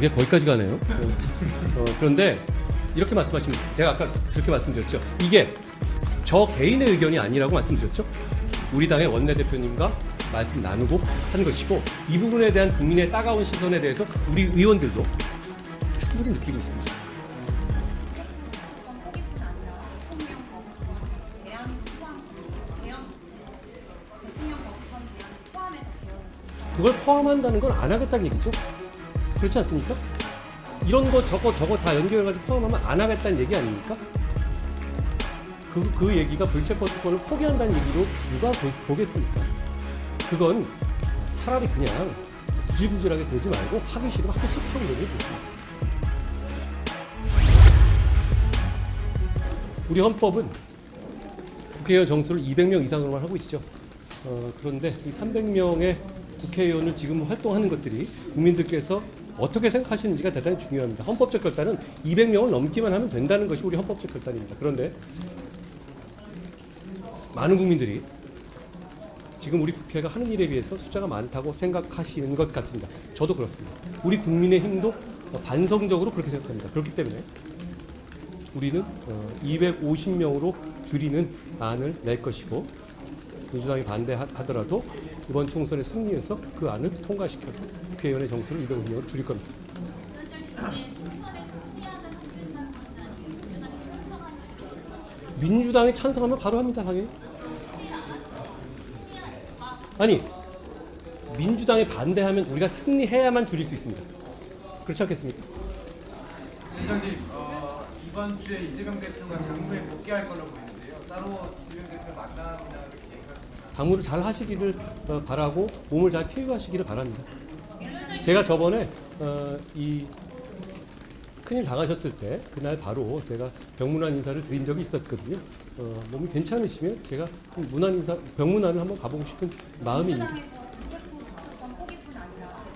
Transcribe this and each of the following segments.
그게 거기까지 가네요. 그런데 이렇게 말씀하시면 제가 아까 그렇게 말씀드렸죠. 이게 저 개인의 의견이 아니라고 말씀드렸죠. 우리 당의 원내대표님과 말씀 나누고 한 것이고 이 부분에 대한 국민의 따가운 시선에 대해서 우리 의원들도 충분히 느끼고 있습니다. 그걸 포함한다는 건 안 하겠다는 얘기죠. 그렇지 않습니까? 이런 거 저거 다 연결해가지고 포함하면 안 하겠다는 얘기 아닙니까? 그 얘기가 불체포특권을 포기한다는 얘기로 누가 보겠습니까? 그건 차라리 그냥 구질구질하게 그러지 말고 하기 싫으면 하기 싫다고 그러는 게 좋습니다. 우리 헌법은 국회의원 정수를 200명 이상으로만 하고 있죠. 그런데 이 300명의 국회의원을 지금 활동하는 것들이 국민들께서 어떻게 생각하시는지가 대단히 중요합니다. 헌법적 결단은 200명을 넘기만 하면 된다는 것이 우리 헌법적 결단입니다. 그런데 많은 국민들이 지금 우리 국회가 하는 일에 비해서 숫자가 많다고 생각하시는 것 같습니다. 저도 그렇습니다. 우리 국민의힘도 반성적으로 그렇게 생각합니다. 그렇기 때문에 우리는 250명으로 줄이는 안을 낼 것이고 민주당이 반대하더라도 이번 총선에 승리해서 그 안을 통과시켜서 국회의원의 정수를 250명으로 줄일 겁니다. 민주당이 찬성하면 바로 합니다. 당연히. 아니 민주당이 반대하면 우리가 승리해야만 줄일 수 있습니다. 그렇지 않겠습니까? 위원장님, 이번 주에 이재명 대표가 당무에 복귀할 걸로 보이는데요. 따로 이재명 대표 만남이나 이렇게 얘기했습니다. 당무를 잘 하시기를 바라고 몸을 잘 키우시기를 바랍니다. 제가 저번에 이 큰일 당하셨을 때 그날 바로 제가 병문안 인사를 드린 적이 있었거든요. 몸이 괜찮으시면 제가 문안 인사 병문안을 한번 가보고 싶은 마음입니다. 민주당에서 불체포특권 포기뿐 아니라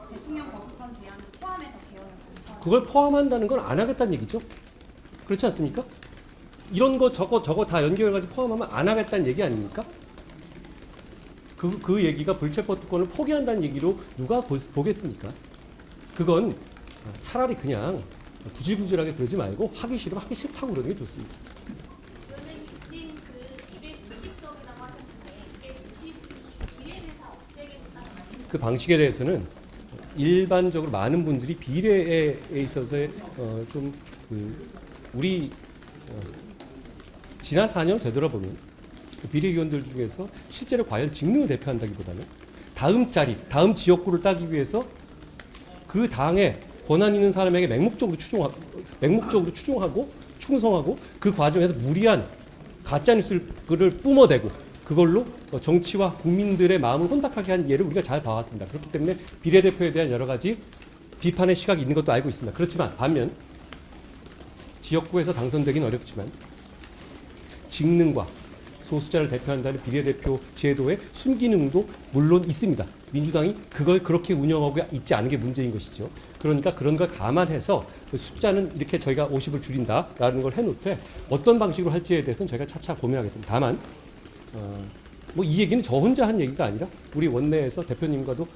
대통령 거부권 제한을 포함해서 개헌을 검토하고 그걸 포함한다는 건 안 하겠다는 얘기죠. 그렇지 않습니까? 이런 거 저거 다 연결해가지고 포함하면 안 하겠다는 얘기 아닙니까? 그 얘기가 불체포특권을 포기한다는 얘기로 누가 보겠습니까? 그건 차라리 그냥 구질구질하게 그러지 말고 하기 싫으면 하기 싫다고 그러는 게 좋습니다. 의원님 지금 그 290석이라고 하셨는데 290이 비례대사 없애겠다는 말씀. 그 방식에 대해서는 일반적으로 많은 분들이 비례에 있어서의 우리 지난 4년 되돌아보면 그 비례의원들 중에서 실제로 과연 직능을 대표한다기보다는 다음 지역구를 따기 위해서 그 당에 권한 있는 사람에게 맹목적으로 추종하고 충성하고 그 과정에서 무리한 가짜뉴스를 뿜어대고 그걸로 정치와 국민들의 마음을 혼탁하게 한 예를 우리가 잘 봐왔습니다. 그렇기 때문에 비례대표에 대한 여러 가지 비판의 시각이 있는 것도 알고 있습니다. 그렇지만 반면 지역구에서 당선되기는 어렵지만 직능과 소수자를 대표한다는 비례대표 제도의 순기능도 물론 있습니다. 민주당이 그걸 그렇게 운영하고 있지 않은 게 문제인 것이죠. 그러니까 그런 걸 감안해서 그 숫자는 이렇게 저희가 50을 줄인다라는 걸 해놓되 어떤 방식으로 할지에 대해서는 저희가 차차 고민하겠습니다. 다만 뭐 이 얘기는 저 혼자 한 얘기가 아니라 우리 원내에서 대표님과도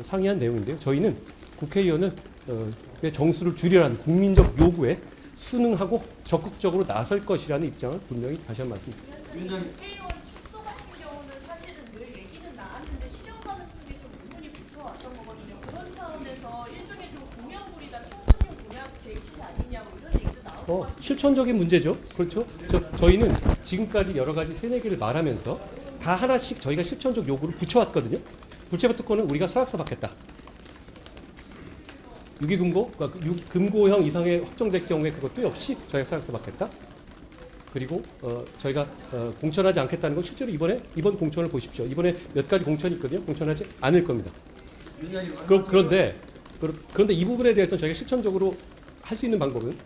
상의한 내용인데요. 저희는 국회의원을 정수를 줄이라는 국민적 요구에 순응하고 적극적으로 나설 것이라는 입장을 분명히 다시 한번 말씀드립니다. 국회의원 축소 같은 경우는 사실은 늘 얘기는 나왔는데 실현 가능성이 좀 의문이 붙어왔던 거거든요. 그런 차원에서 일종의 좀 공약물이다, 총선용 공약 제시 아니냐고 이런 얘기도 나오고 것 같아요. 실천적인 문제죠. 그렇죠. 저희는 지금까지 여러 가지 세네개를 말하면서 다 하나씩 저희가 실천적 요구를 붙여왔거든요. 불체포특권은 우리가 서약서 받겠다. 유기금고, 그러니까 금고형 이상의 확정될 경우에 그것도 역시 저희가 서약서 받겠다. 그리고 저희가 공천하지 않겠다는 건 실제로 이번 공천을 보십시오. 이번에 몇 가지 공천이 있거든요. 공천하지 않을 겁니다. 그런데 이 부분에 대해서 저희가 실천적으로 할 수 있는 방법은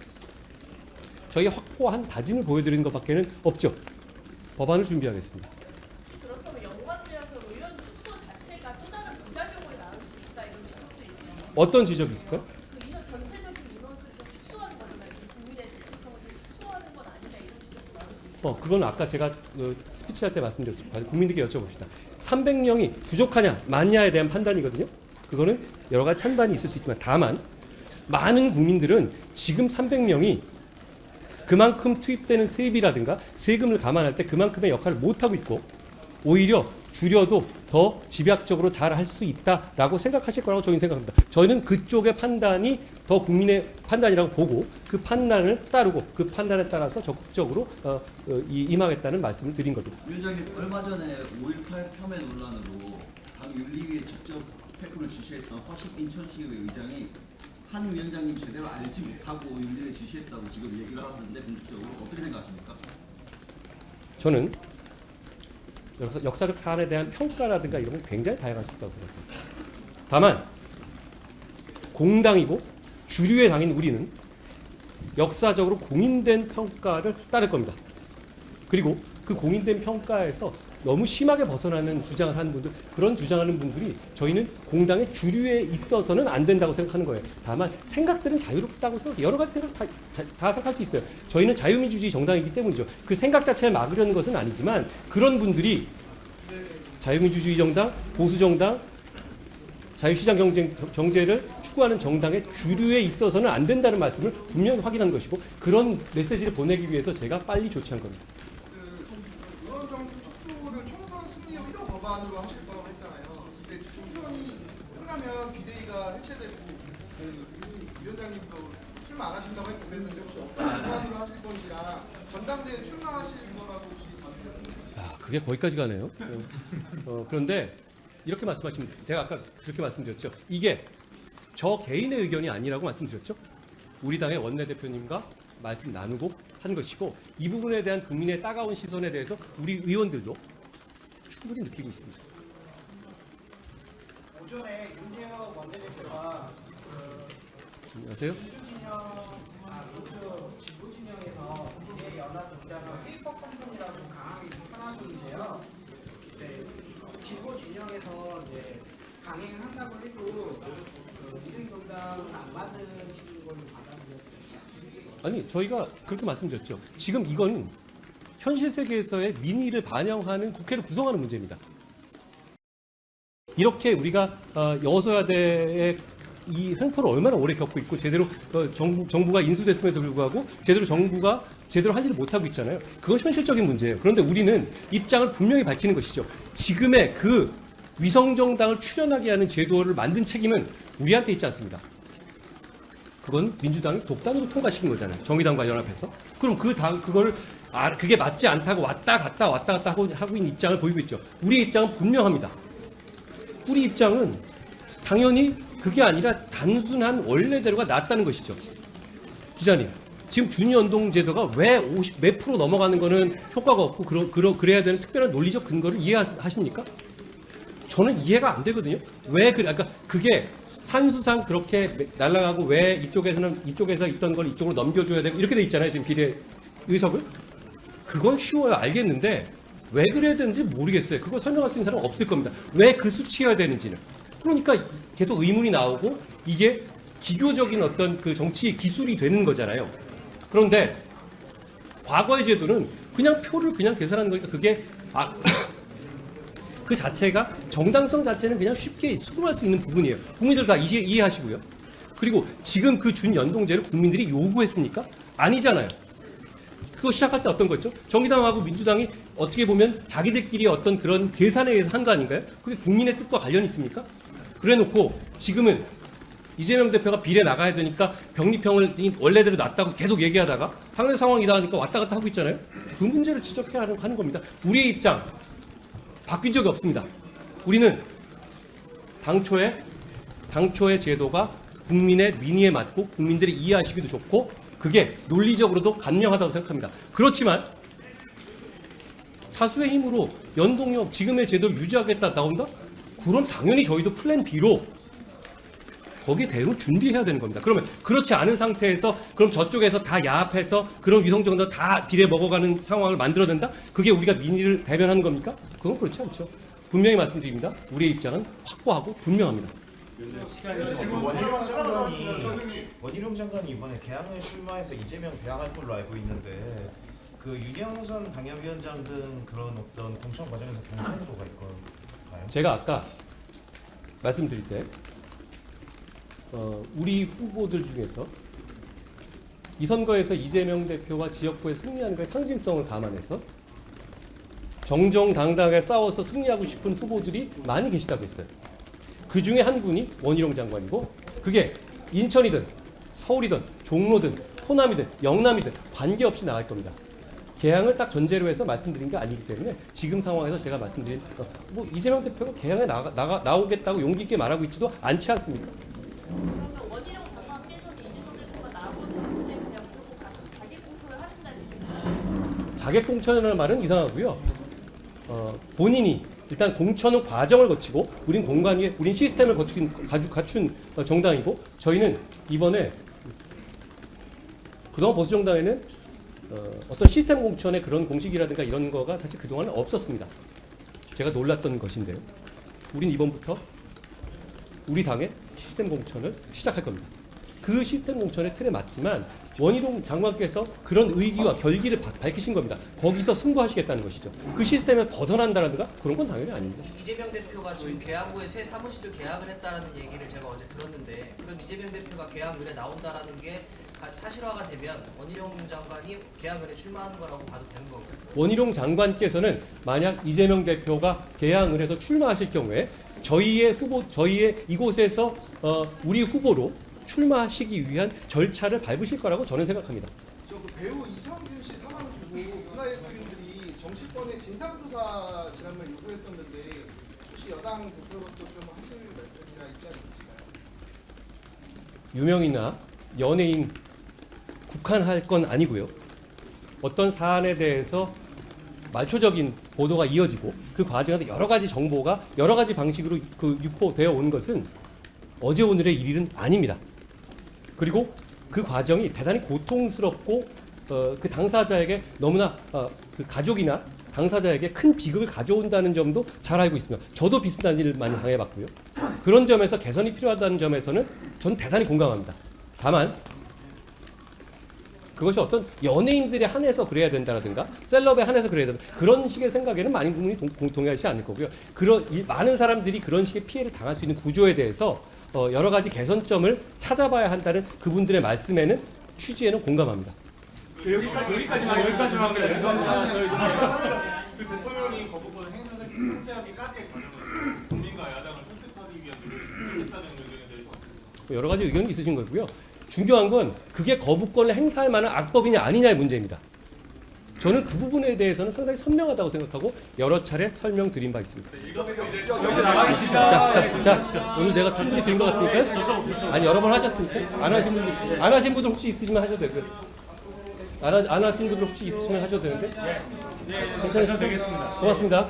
저희가 확고한 다짐을 보여드리는 것밖에는 없죠. 법안을 준비하겠습니다. 그렇다면 연관지어서 의원 축소 자체가 또 다른 부작용을 낳을 수 있다 이런 지적도 있습니다. 어떤 지적이 있을까요? 그 인원 전체적인 인원수를 좀 축소하는 거잖아요. 국민의 대표성을 좀 축소하는 건 아니냐 이런 지적도 나올 수 있습니다. 그건 아까 제가 스피치 할 때 말씀드렸죠. 국민들께 여쭤봅시다. 300명이 부족하냐, 많냐에 대한 판단이거든요. 그거는 여러 가지 찬반이 있을 수 있지만 다만 많은 국민들은 지금 300명이 그만큼 투입되는 세비라든가 세금을 감안할 때 그만큼의 역할을 못하고 있고 오히려 줄여도 더 집약적으로 잘 할 수 있다라고 생각하실 거라고 저희는 생각합니다. 저희는 그쪽의 판단이 더 국민의 판단이라고 보고 그 판단을 따르고 그 판단에 따라서 적극적으로 임하겠다는 말씀을 드린 겁니다. 위원장님, 얼마 전에 5.18 폄훼 논란으로 당 윤리위에 직접 폐표를 지시했던 허식빈 천시의회 의장이 한 위원장님 제대로 알지 못하고 윤리위에 지시했다고 지금 얘기를 하는데 공식적으로 어떻게 생각하십니까? 저는 역사적 사안에 대한 평가라든가 이런 건 굉장히 다양할 수 있다고 생각합니다. 다만 공당이고 주류의 당인 우리는 역사적으로 공인된 평가를 따를 겁니다. 그리고 그 공인된 평가에서 너무 심하게 벗어나는 주장을 하는 분들, 그런 주장하는 분들이 저희는 공당의 주류에 있어서는 안 된다고 생각하는 거예요. 다만 생각들은 자유롭다고 생각해요. 여러 가지 생각 다 생각할 수 있어요. 저희는 자유민주주의 정당이기 때문이죠. 그 생각 자체를 막으려는 것은 아니지만 그런 분들이 자유민주주의 정당, 보수정당, 자유시장 경제를 추구하는 정당의 주류에 있어서는 안 된다는 말씀을 분명히 확인한 것이고 그런 메시지를 보내기 위해서 제가 빨리 조치한 겁니다. 의원 정부 축소를 총선 승리 의료 법안으로 하실 거라고 했잖아요. 근데 총선이 끝나면 비대위가 해체되고 위원장님도 출마 안 하신다고 했고 그랬는데 혹시 어떤 법안으로 하실 건지랑 전당대회 출마하실 거라고 혹시 전해드렸나요? 그게 거기까지 가네요. 그런데 이렇게 말씀하시면 제가 아까 그렇게 말씀드렸죠. 이게 저 개인의 의견이 아니라고 말씀드렸죠. 우리 당의 원내대표님과 말씀 나누고 한 것이고 이 부분에 대한 국민의 따가운 시선에 대해서 우리 의원들도 충분히 느끼고 있습니다. 오전에 윤재혁 원내대표가 안녕하세요. 진보 진영에서 연합 동작을 K-pop 선동이라고 강하게 비판하셨는데요. 네, 진보 진영에서 이제 강행을 한다고 해도 위생정당은 안 받으시는 걸 받아들였어요. 아니 저희가 그렇게 말씀드렸죠. 지금 이건 현실 세계에서의 민의를 반영하는 국회를 구성하는 문제입니다. 이렇게 우리가 여서야대의 이 횡포를 얼마나 오래 겪고 있고 제대로 정부가 인수됐음에도 불구하고 정부가 제대로 할 일을 못하고 있잖아요. 그건 현실적인 문제예요. 그런데 우리는 입장을 분명히 밝히는 것이죠. 지금의 그 위성정당을 출연하게 하는 제도를 만든 책임은 우리한테 있지 않습니다. 그건 민주당이 독단으로 통과시킨 거잖아요. 정의당과 연합해서. 그럼 그게 맞지 않다고 왔다 갔다 하고 있는 입장을 보이고 있죠. 우리의 입장은 분명합니다. 우리 입장은 당연히 그게 아니라 단순한 원래대로가 낫다는 것이죠. 기자님, 지금 준연동 제도가 왜 50 몇 프로 넘어가는 거는 효과가 없고 그래야 되는 특별한 논리적 근거를 이해하십니까? 저는 이해가 안 되거든요. 왜 그래? 그러니까 그게 산수상 그렇게 날아가고 왜 이쪽에서 있던 걸 이쪽으로 넘겨줘야 되고 이렇게 돼 있잖아요. 지금 비례 의석을. 그건 쉬워요. 알겠는데 왜 그래야 되는지 모르겠어요. 그거 설명할 수 있는 사람은 없을 겁니다. 왜 그 수치여야 되는지는. 그러니까 계속 의문이 나오고 이게 기교적인 어떤 그 정치 기술이 되는 거잖아요. 그런데 과거의 제도는 그냥 표를 그냥 계산하는 거니까 그게 그 자체가 정당성 자체는 그냥 쉽게 수긍할 수 있는 부분이에요. 국민들 다 이해하시고요. 그리고 지금 그 준연동제를 국민들이 요구했습니까? 아니잖아요. 그거 시작할 때 어떤 거였죠? 정의당하고 민주당이 어떻게 보면 자기들끼리 어떤 그런 계산에 의해서 한 거 아닌가요? 그게 국민의 뜻과 관련이 있습니까? 그래놓고 지금은 이재명 대표가 비례 나가야 되니까 병립형을 원래대로 놨다고 계속 얘기하다가 당내 상황이다 하니까 왔다 갔다 하고 있잖아요. 그 문제를 지적해야 하는 겁니다. 우리의 입장 바뀐 적이 없습니다. 우리는 당초의 제도가 국민의 민의에 맞고 국민들이 이해하시기도 좋고 그게 논리적으로도 간명하다고 생각합니다. 그렇지만 다수의 힘으로 연동형 지금의 제도를 유지하겠다 나온다? 그럼 당연히 저희도 플랜 B로 거기에 대응을 준비해야 되는 겁니다. 그러면 그렇지 않은 상태에서 그럼 저쪽에서 다 야합해서 그런 위성정당 다 비례 먹어가는 상황을 만들어낸다? 그게 우리가 민의를 대변하는 겁니까? 그건 그렇지 않죠. 분명히 말씀드립니다. 우리의 입장은 확고하고 분명합니다. 원희룡 장관이 이번에 개항을 출마해서 이재명 대항할 걸로 알고 있는데 그 윤영선 당협위원장 등 그런 어떤 공천 과정에서 경선도가 있을까요? 제가 아까 말씀드릴 때 우리 후보들 중에서 이 선거에서 이재명 대표와 지역구에 승리하는 것의 상징성을 감안해서 정정당당하게 싸워서 승리하고 싶은 후보들이 많이 계시다고 했어요. 그 중에 한 분이 원희룡 장관이고, 그게 인천이든 서울이든 종로든 호남이든 영남이든 관계없이 나갈 겁니다. 개항을 딱 전제로 해서 말씀드린 게 아니기 때문에 지금 상황에서 제가 말씀드린 뭐 이재명 대표가 개항에 나오겠다고 용기 있게 말하고 있지도 않지 않습니까? 그러면 원희룡 장관께서는 이재명 대표가 나오는 곳에 그냥 무조건 가서 자기 공표를 하신다는 얘기죠. 자객 공천이라는 말은 이상하고요. 본인이 일단 공천은 과정을 거치고 우린 시스템을 갖춘 정당이고, 저희는 이번에 그동안 보수 정당에는 어떤 시스템 공천의 그런 공식이라든가 이런 거가 사실 그동안은 없었습니다. 제가 놀랐던 것인데요. 우린 이번부터 우리 당의 시스템 공천을 시작할 겁니다. 그 시스템 공천의 틀에 맞지만 원희룡 장관께서 그런 의기와 결기를 밝히신 겁니다. 거기서 승부하시겠다는 것이죠. 그 시스템에 벗어난다라든가 그런 건 당연히 아닙니다. 이재명 대표가 지금 계양구에 새 사무실을 계약을 했다는 얘기를 제가 어제 들었는데, 그럼 이재명 대표가 계양을에 나온다라는 게 사실화가 되면 원희룡 장관이 계양을에 출마하는 거라고 봐도 되는 건가요? 원희룡 장관께서는 만약 이재명 대표가 개항을 해서 출마하실 경우에 저희의 이곳에서 우리 후보로 출마하시기 위한 절차를 밟으실 거라고 저는 생각합니다. 저 그 배우 이성균 씨 사망을 두고 문화예술인들이 정치권의 진상조사 지난번에 요구했었는데 혹시 여당 대표로서 좀 하실 말씀이나 입장이 있으실까요? 유명인이나 연예인 국한할 건 아니고요. 어떤 사안에 대해서 말초적인 보도가 이어지고 그 과정에서 여러 가지 정보가 여러 가지 방식으로 유포되어 온 것은 어제 오늘의 일은 아닙니다. 그리고 그 과정이 대단히 고통스럽고 그 당사자에게 너무나 그 가족이나 당사자에게 큰 비극을 가져온다는 점도 잘 알고 있습니다. 저도 비슷한 일을 많이 당해봤고요. 그런 점에서 개선이 필요하다는 점에서는 저는 대단히 공감합니다. 다만 그것이 어떤 연예인들에 한해서 그래야 된다라든가 셀럽에 한해서 그래야 된다, 그런 식의 생각에는 많은 국민이 동의하지 않을 거고요. 많은 사람들이 그런 식의 피해를 당할 수 있는 구조에 대해서 여러 가지 개선점을 찾아봐야 한다는 그분들의 말씀에는 취지에는 공감합니다. 여기까지만 그래. 죄송합니다. 그 대통령이 거부권을 행사하기까지의 과정에서 국민과 야당을 설득하기 위한 노력을 했다는 의견에 대해서 여러 가지 의견이 있으신 거고요. 중요한 건 그게 거부권을 행사할 만한 악법이냐 아니냐의 문제입니다. 저는 그 부분에 대해서는 상당히 선명하다고 생각하고 여러 차례 설명드린 바 있습니다. 자, 오늘 내가 충분히 드린 것 같으니까요. 아니, 여러 번 하셨으니까 안 하신 분들 혹시 있으시면 하셔도 되고요. 안 하신 분들 혹시 있으시면 하셔도 되는데. 괜찮으시죠? 고맙습니다.